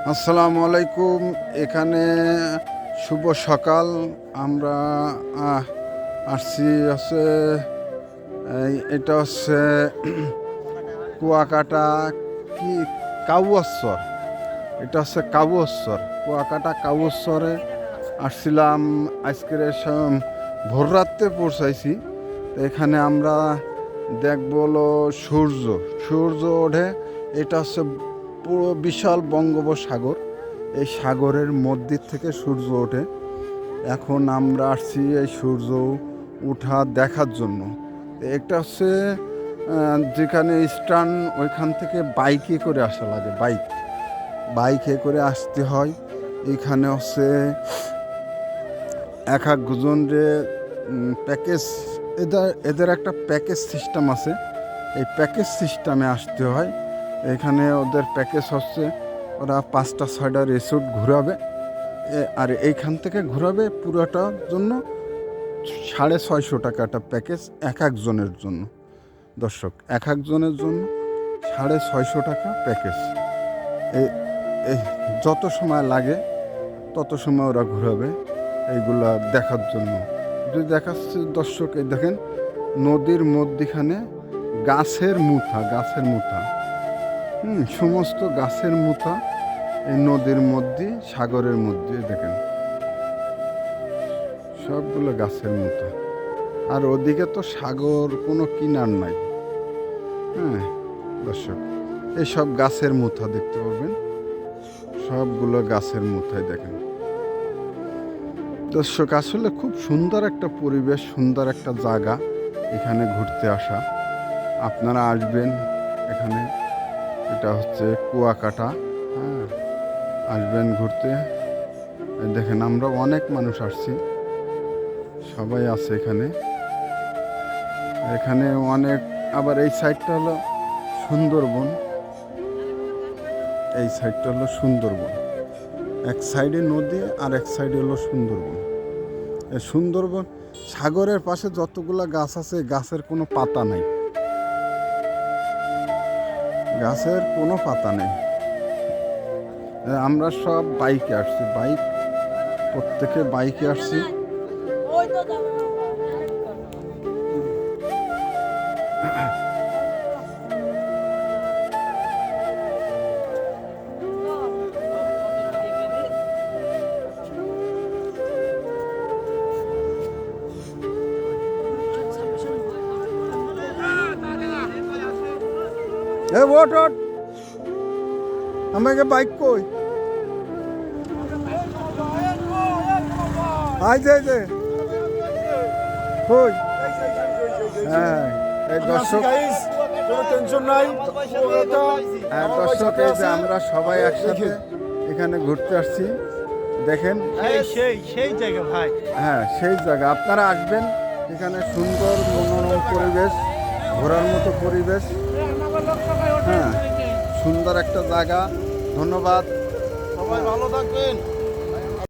আসসালামু আলাইকুম। এখানে শুভ সকাল। আমরা আসছি হচ্ছে এটা হচ্ছে কুয়াকাটা কি কাউয়াশ্বর। এটা হচ্ছে কাউয়াশ্বর, কুয়াকাটা কাউয়াশ্বরে আসছিলাম। আজকের ভোর রাত্রে পৌঁছাইছি। এখানে আমরা দেখব হলো সূর্য ওঠে। এটা হচ্ছে পুরো বিশাল বঙ্গোপসাগর। এই সাগরের মধ্যে থেকে সূর্য ওঠে। এখন আমরা আসছি এই সূর্য ওঠা দেখার জন্য। একটা হচ্ছে যেখানে স্টান, ওইখান থেকে বাইকে করে আসা লাগে। বাইকে করে আসতে হয়। এখানে হচ্ছে এক একজনের প্যাকেজ, এদের একটা প্যাকেজ সিস্টেম আছে। এই প্যাকেজ সিস্টেমে আসতে হয়। এখানে ওদের প্যাকেজ হচ্ছে ওরা 5টা 6টা রিসোর্ট ঘোরাবে, আর এইখান থেকে ঘোরাবে পুরোটার জন্য 650 টাকা একটা প্যাকেজ এক একজনের জন্য। দর্শক, এক একজনের জন্য 650 টাকা প্যাকেজ। এই যত সময় লাগে তত সময় ওরা ঘোরাবে এইগুলা দেখার জন্য। যদি দেখাচ্ছে দর্শক, এই দেখেন নদীর মধ্যিখানে গাছের মুঠা সমস্ত গাছের মুঠা এই নদীর মধ্যে, সাগরের মধ্যে দেখেন সবগুলো গাছের মুঠা। আর ওদিকে তো সাগর কোনো কিনার নাই। দর্শক, এইসব গাছের মুঠা দেখতে পাবেন, সবগুলো গাছের মুঠায় দেখেন। দর্শক, আসলে খুব সুন্দর একটা পরিবেশ, সুন্দর একটা জায়গা এখানে ঘুরতে আসা। আপনারা আসবেন এখানে। এটা হচ্ছে কুয়াকাটা। আসবেন ঘুরতে। দেখেন আমরা অনেক মানুষ আসছি, সবাই আছে এখানে। এখানে অনেক, আবার এই সাইডটা হলো সুন্দরবন। এই সাইডটা হলো সুন্দরবন। এক সাইডে নদী আর এক সাইডে হলো সুন্দরবন। এই সুন্দরবন সাগরের পাশে যতগুলা গাছ আছে, গাছের কোনো পাতা নাই, গাছের কোনো পাতা নেই। আমরা সব বাইকে আসছি, প্রত্যেকে বাইকে আসছি। ওট আমাকে বাইক কই আইছে কই? হ্যাঁ, এই দর্শক, টেনশন নাই। দর্শক, এই যে আমরা সবাই একসাথে এখানে ঘুরতে আসছি। দেখেন সেই জায়গা ভাই। হ্যাঁ, সেই জায়গা। আপনারা আসবেন এখানে। সুন্দর মনোরম পরিবেশ, ঘোরার মতো পরিবেশ। হ্যাঁ, সুন্দর একটা জায়গা। ধন্যবাদ, সবাই ভালো থাকবেন।